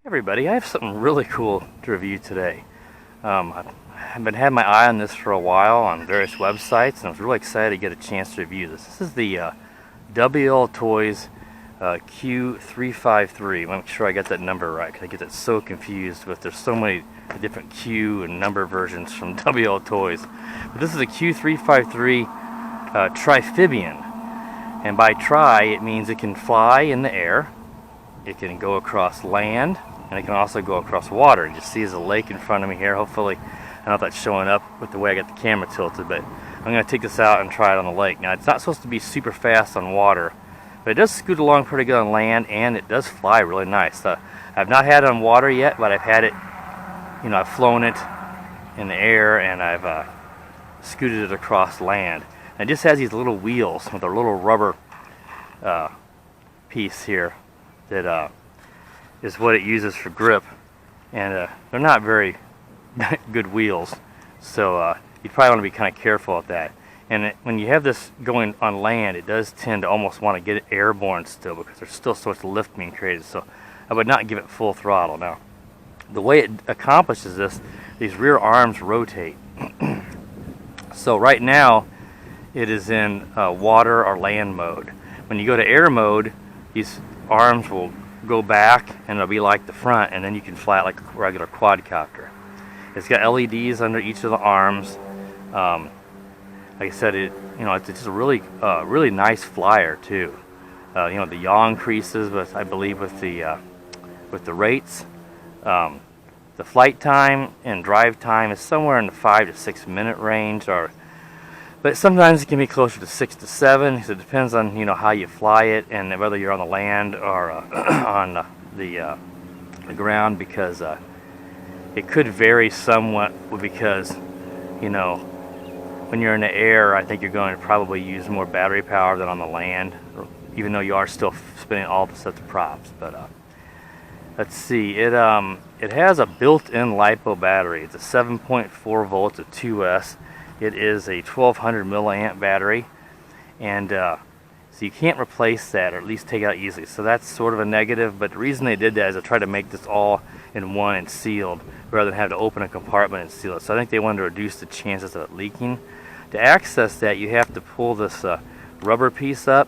Everybody, I have something really cool to review today. I've been having my eye on this for a while on various websites, and I was really excited to get a chance to review this. This is the WLTOYS Q353. Make sure I got that number right, because I get that so confused with there's so many different Q and number versions from WLTOYS. But this is a Q353 Triphibian, and by tri it means it can fly in the air, it can go across land, and it can also go across water. You just see there's a lake in front of me here. Hopefully, I don't know if that's showing up with the way I got the camera tilted, but I'm going to take this out and try it on the lake. Now, it's not supposed to be super fast on water, but it does scoot along pretty good on land, and it does fly really nice. I've not had it on water yet, but I've had it, I've flown it in the air, and I've scooted it across land. And it just has these little wheels with a little rubber piece here that is what it uses for grip, and they're not very good wheels, so you probably want to be kind of careful with that. And when you have this going on land, it does tend to almost want to get it airborne still, because there's still so much lift being created, so I would not give it full throttle. Now, the way it accomplishes this, these rear arms rotate. So right now it is in water or land mode. When you go to air mode, these arms will go back and it'll be like the front, and then you can fly it like a regular quadcopter. It's got LEDs under each of the arms. Like I said, it's just a really nice flyer too. The yaw increases with, I believe, with the rates. The flight time and drive time is somewhere in the 5 to 6 minute range, but sometimes it can be closer to 6 to 7. So it depends on how you fly it and whether you're on the land or on the ground, because it could vary somewhat, because when you're in the air, I think you're going to probably use more battery power than on the land, even though you are still spinning all the sets of props. But let's see, it has a built-in Lipo battery. It's a 7.4 volts, a 2S. It is a 1200 milliamp battery, and so you can't replace that, or at least take it out easily. So that's sort of a negative, but the reason they did that is to try to make this all in one and sealed, rather than have to open a compartment and seal it. So I think they wanted to reduce the chances of it leaking. To access that, you have to pull this rubber piece up,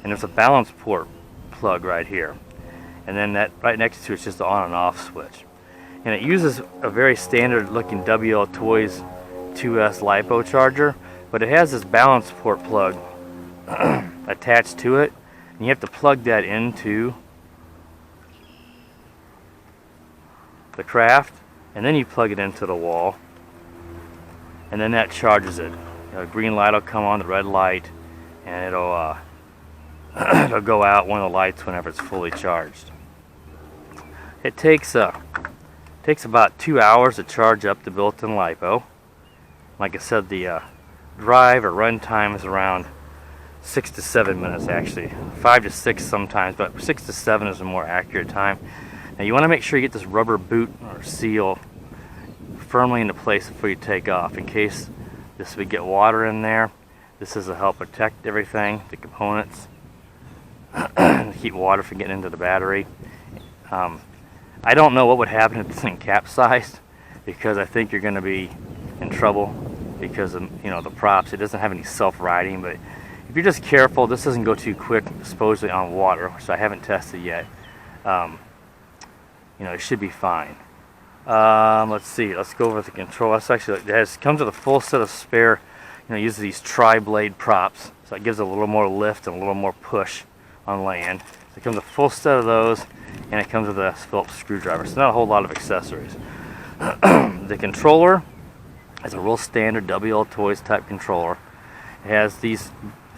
and there's a balance port plug right here. And then that right next to it's just the on and off switch. And it uses a very standard looking WLTOYS 2S Lipo charger, but it has this balance port plug attached to it, and you have to plug that into the craft, and then you plug it into the wall, and then that charges it. The green light will come on, the red light, and it'll it'll go out one of the lights whenever it's fully charged. It takes about 2 hours to charge up the built-in Lipo. Like I said, the drive or run time is around 6 to 7 minutes, actually. 5 to 6 sometimes, but 6 to 7 is a more accurate time. Now you want to make sure you get this rubber boot or seal firmly into place before you take off, in case this would get water in there. This is to help protect everything, the components, and keep water from getting into the battery. I don't know what would happen if this thing capsized, because I think you're going to be in trouble because of the props. It doesn't have any self-riding, but if you're just careful, this doesn't go too quick, supposedly on water, which I haven't tested yet. It should be fine. Let's see. Let's go over the control. It comes with a full set of spare. Uses these tri-blade props, so it gives it a little more lift and a little more push on land. So it comes with a full set of those, and it comes with a Phillips screwdriver. So not a whole lot of accessories. The controller is a real standard WLTOYS type controller. It has these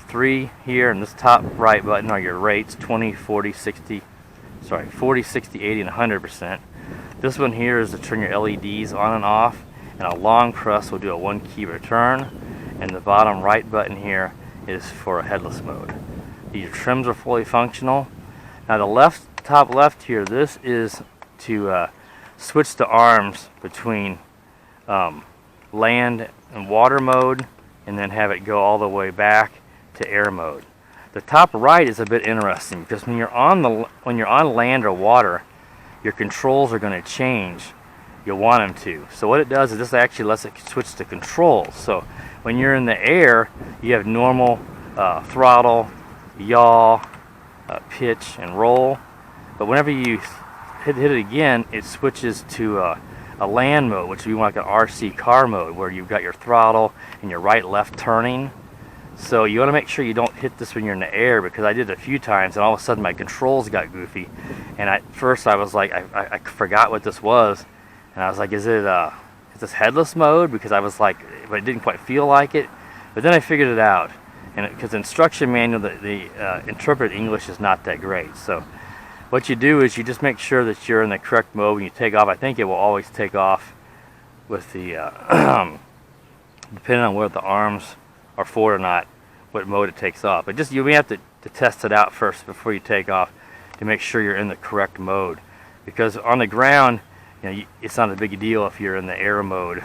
three here, and this top right button are your rates: 20, 40, 60, 80, and 100%. This one here is to turn your LEDs on and off, and a long press will do a 1-key return. And the bottom right button here is for a headless mode. These trims are fully functional. Now the top left here, this is to switch the arms between land and water mode, and then have it go all the way back to air mode. The top right is a bit interesting, because when you're on land or water, your controls are going to change. You'll want them to. So what it does is this actually lets it switch to controls. So when you're in the air, you have normal throttle, yaw, pitch, and roll. But whenever you hit it again, it switches to a land mode, which would be like an RC car mode, where you've got your throttle and your right-left turning. So you want to make sure you don't hit this when you're in the air, because I did it a few times and all of a sudden my controls got goofy. And at first I was like, I forgot what this was. And I was like, is this headless mode? Because I was like, but it didn't quite feel like it. But then I figured it out. And because the instruction manual, the interpreted English is not that great. So what you do is you just make sure that you're in the correct mode when you take off. I think it will always take off with the, depending on where the arms are forward or not, what mode it takes off. But just you may have to test it out first before you take off to make sure you're in the correct mode. Because on the ground, you know, it's not a big deal if you're in the air mode.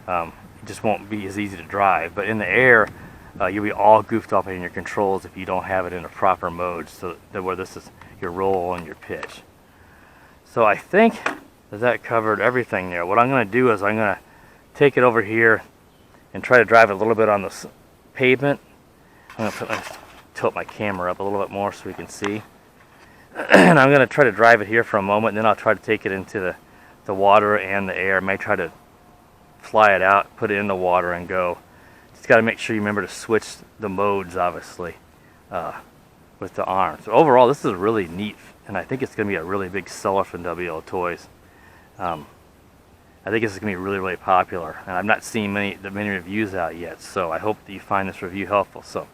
It just won't be as easy to drive. But in the air, you'll be all goofed up in your controls if you don't have it in a proper mode, so that where this is your roll and your pitch. So I think that covered everything there. What I'm going to do is I'm going to take it over here and try to drive it a little bit on the pavement. I'm going to tilt my camera up a little bit more so we can see. And I'm going to try to drive it here for a moment, and then I'll try to take it into the water and the air. I may try to fly it out, put it in the water, and go. Just got to make sure you remember to switch the modes, obviously, with the arm. So overall, this is really neat, and I think it's going to be a really big seller from WLTOYS. I think this is going to be really, really popular, and I've not seen many reviews out yet, so I hope that you find this review helpful. So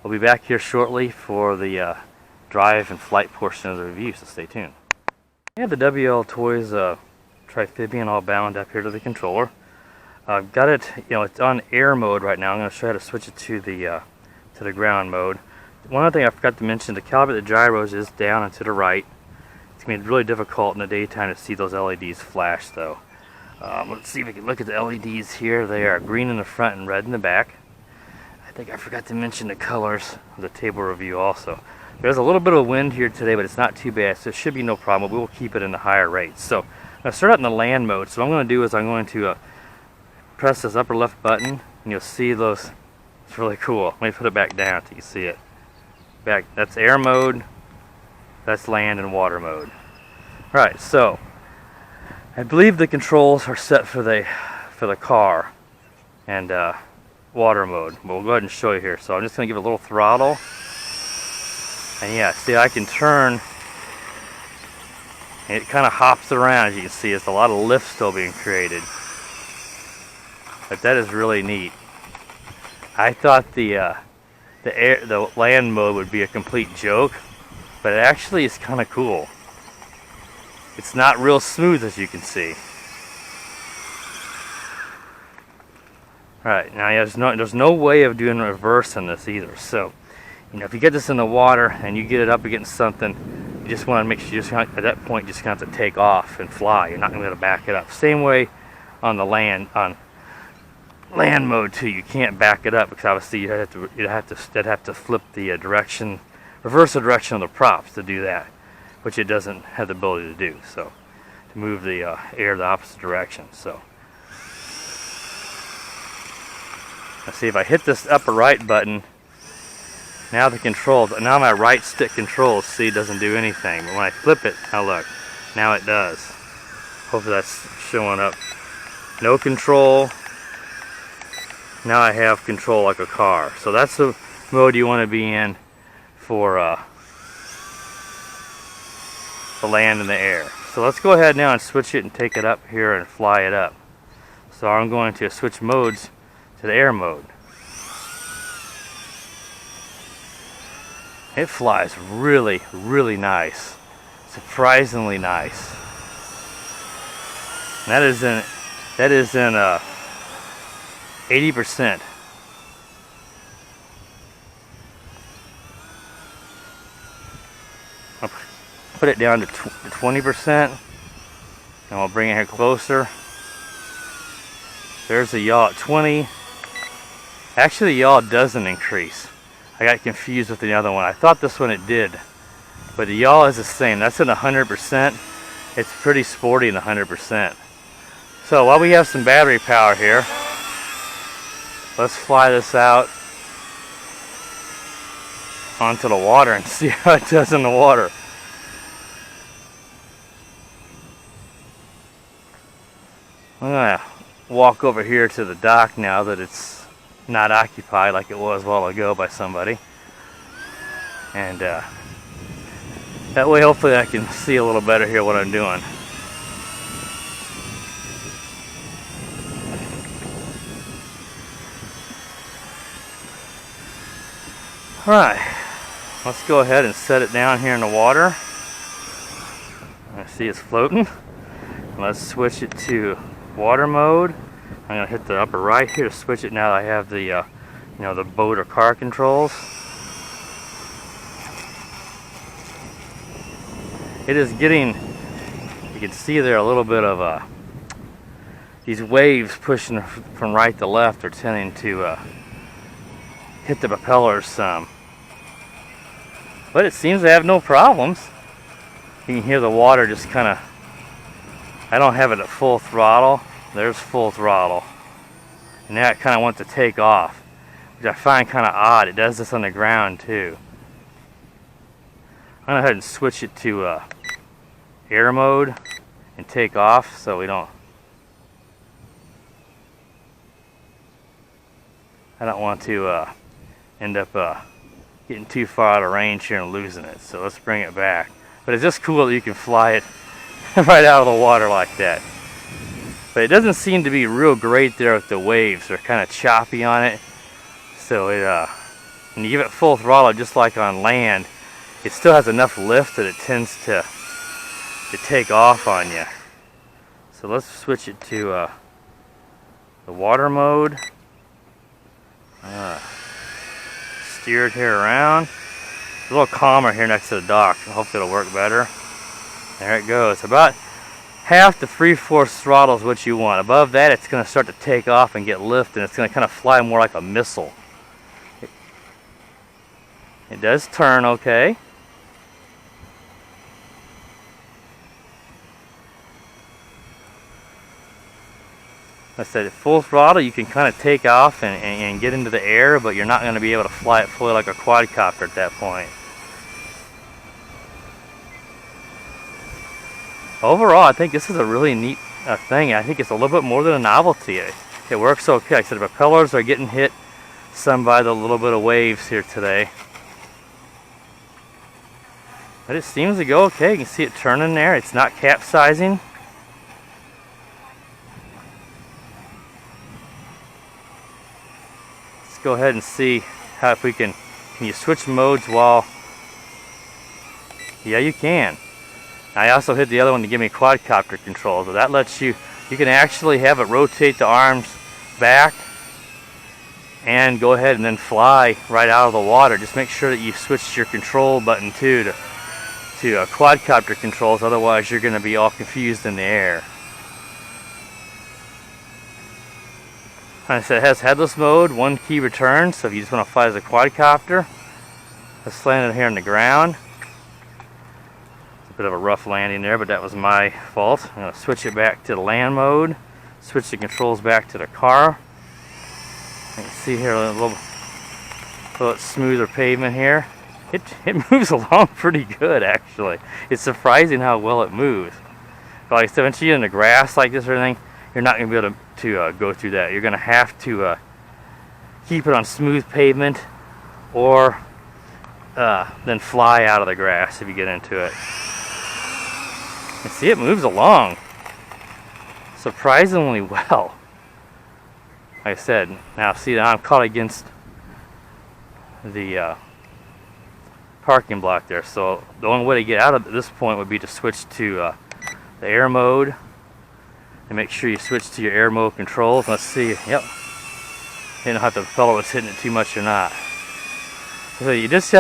we'll be back here shortly for the drive and flight portion of the review, so stay tuned. We have the WLTOYS Triphibian all bound up here to the controller. I've got it, it's on air mode right now. I'm going to show you how to switch it to the ground mode. One other thing I forgot to mention, to calibrate the gyros is down and to the right. It's going to be really difficult in the daytime to see those LEDs flash though. Let's see if we can look at the LEDs here. They are green in the front and red in the back. I think I forgot to mention the colors of the table review also. There's a little bit of wind here today, but it's not too bad, so it should be no problem. We will keep it in the higher rates. So I'm going to start out in the land mode. So what I'm going to do is I'm going to press this upper left button, and you'll see those. It's really cool. Let me put it back down so you can see it. Back. That's air mode. That's land and water mode. All right. So I believe the controls are set for the car and water mode. We'll go ahead and show you here. So I'm just going to give it a little throttle. And yeah, see, I can turn, and it kind of hops around. As you can see, it's a lot of lift still being created. But that is really neat. I thought the land mode would be a complete joke, but it actually is kind of cool. It's not real smooth, as you can see. All right, now there's no way of doing reverse in this either. So, if you get this in the water and you get it up against something, you just want to make sure at that point you're just going to have to take off and fly. You're not going to be able to back it up. Same way on the land mode too. You can't back it up because obviously you'd have to flip the direction, reverse the direction of the props to do that, which it doesn't have the ability to do. So to move the air the opposite direction. So let's see if I hit this upper right button. Now the controls, now my right stick controls, see, doesn't do anything. But when I flip it, now look, now it does. Hopefully that's showing up. No control. Now I have control like a car. So that's the mode you want to be in for the land and the air. So let's go ahead now and switch it and take it up here and fly it up. So I'm going to switch modes to the air mode. It flies really, really nice. Surprisingly nice. And that is in 80%. I'll put it down to 20%, and we'll bring it here closer. There's the yaw at 20. Actually, the yaw doesn't increase. I got confused with the other one. I thought this one it did, but the yaw is the same. That's at 100%, it's pretty sporty and 100%. So while we have some battery power here, let's fly this out onto the water and see how it does in the water. I'm gonna walk over here to the dock now that it's not occupied like it was a while ago by somebody, and that way hopefully I can see a little better here what I'm doing. Alright, let's go ahead and set it down here in the water. I see it's floating. Let's switch it to water mode. I'm going to hit the upper right here to switch it now that I have the you know, the boat or car controls. It is getting, you can see there a little bit of these waves pushing from right to left are tending to hit the propellers some. But it seems to have no problems. You can hear the water just kind of, I don't have it at full throttle. There's full throttle. And now it kind of wants to take off, which I find kind of odd. It does this on the ground too. I'm going to go ahead and switch it to air mode and take off so we don't, I don't want to end up getting too far out of range here and losing it. So let's bring it back. But it's just cool that you can fly it right out of the water like that. But it doesn't seem to be real great there with the waves. They're kind of choppy on it. So it, when you give it full throttle, just like on land, it still has enough lift that it tends to take off on you. So let's switch it to the water mode. Steer it here around. It's a little calmer here next to the dock. Hopefully it'll work better. There it goes. About half to 3/4 throttle is what you want. Above that, it's going to start to take off and get lift, and it's going to kind of fly more like a missile. It does turn okay. Like I said, at full throttle, you can kind of take off and get into the air, but you're not going to be able to fly it fully like a quadcopter at that point. Overall, I think this is a really neat thing. I think it's a little bit more than a novelty. It works okay. Like I said, the propellers are getting hit some by the little bit of waves here today. But it seems to go okay. You can see it turning there. It's not capsizing. Let's go ahead and see how, if we can you switch modes while, yeah, you can. I also hit the other one to give me quadcopter controls, but that lets you can actually have it rotate the arms back and go ahead and then fly right out of the water. Just make sure that you switch your control button too to quadcopter controls, otherwise you're going to be all confused in the air. Like I said, it has headless mode, 1 key return, so if you just want to fly as a quadcopter. Let's land it here on the ground. Bit of a rough landing there, but that was my fault. I'm going to switch it back to the land mode, switch the controls back to the car. You can see here a little smoother pavement here. It moves along pretty good, actually. It's surprising how well it moves. But like I said, once you're in the grass like this or anything, you're not going to be able to go through that. You're going to have to keep it on smooth pavement, or then fly out of the grass if you get into it. And see, it moves along surprisingly well. Like I said, now see, I'm caught against the parking block there, so the only way to get out of this point would be to switch to the air mode, and make sure you switch to your air mode controls. Let's see, yep, I didn't know if the propeller was hitting it too much or not. So it just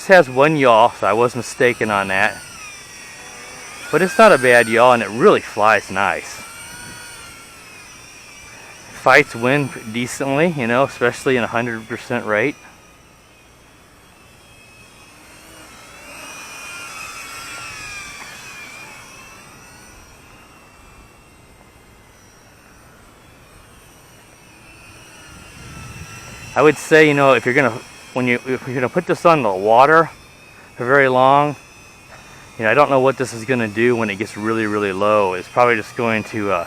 has one yaw, so I was mistaken on that. But it's not a bad yaw, and it really flies nice. Fights wind decently, you know, especially in 100% rate. I would say, you know, if you're gonna put this on the water for very long, you know, I don't know what this is gonna do when it gets really, really low. It's probably just going to,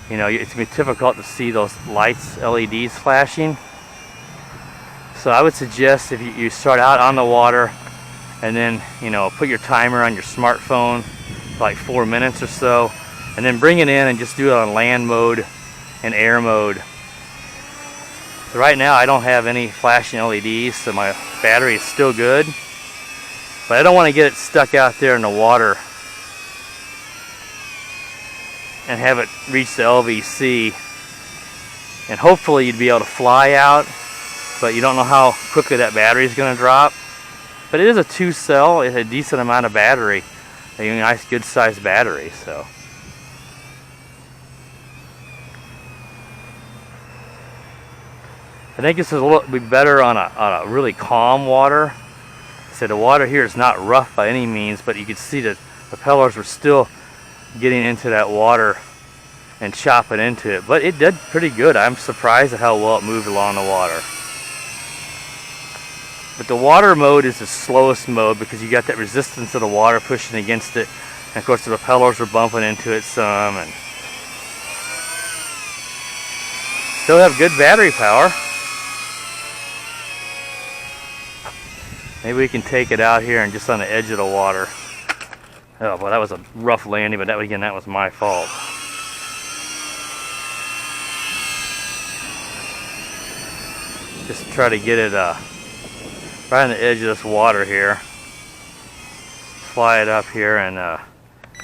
you know, it's gonna be difficult to see those lights, LEDs flashing. So I would suggest if you start out on the water, and then, you know, put your timer on your smartphone for like 4 minutes or so, and then bring it in and just do it on land mode and air mode. So right now I don't have any flashing LEDs, so my battery is still good, but I don't want to get it stuck out there in the water and have it reach the LVC. And hopefully you'd be able to fly out, but you don't know how quickly that battery is going to drop. But it is a 2-cell, it's a decent amount of battery, a nice good sized battery. So I think this is a little bit better on a really calm water. So the water here is not rough by any means, but you can see that the propellers were still getting into that water and chopping into it. But it did pretty good. I'm surprised at how well it moved along the water. But the water mode is the slowest mode because you got that resistance of the water pushing against it. And of course the propellers are bumping into it some, and still have good battery power. Maybe we can take it out here and just on the edge of the water. Oh, well, that was a rough landing, but that was my fault. Just try to get it right on the edge of this water here. Fly it up here and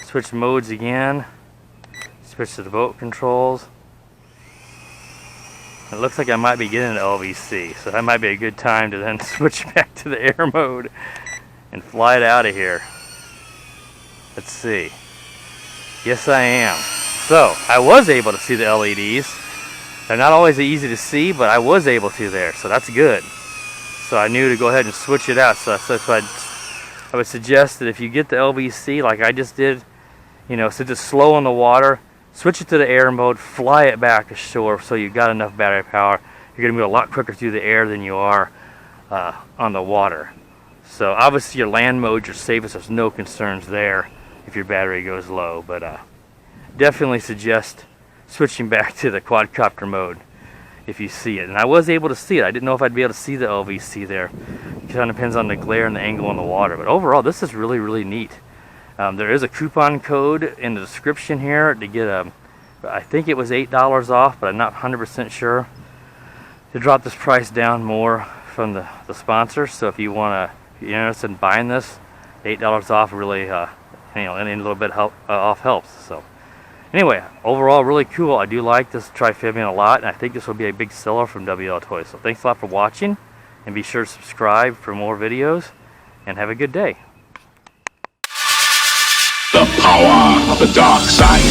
switch modes again. Switch to the boat controls. It looks like I might be getting an LVC, so that might be a good time to then switch back to the air mode and fly it out of here. Let's see. Yes, I am. So, I was able to see the LEDs. They're not always easy to see, but I was able to there, so that's good. So I knew to go ahead and switch it out. So that's why I would suggest that if you get the LVC like I just did, you know, since it's slow in the water, switch it to the air mode, fly it back to shore so you've got enough battery power. You're going to move a lot quicker through the air than you are on the water. So obviously your land mode, your safest, there's no concerns there if your battery goes low. But definitely suggest switching back to the quadcopter mode if you see it. And I was able to see it. I didn't know if I'd be able to see the LVC there. It kind of depends on the glare and the angle in the water. But overall, this is really, really neat. There is a coupon code in the description here to get I think it was $8 off, but I'm not 100% sure, to drop this price down more from the sponsor. So if you're interested in buying this, $8 off really, you know, any little bit off helps. So anyway, overall really cool. I do like this Triphibian a lot, and I think this will be a big seller from WLTOYS. So thanks a lot for watching, and be sure to subscribe for more videos, and have a good day. The power of the dark side.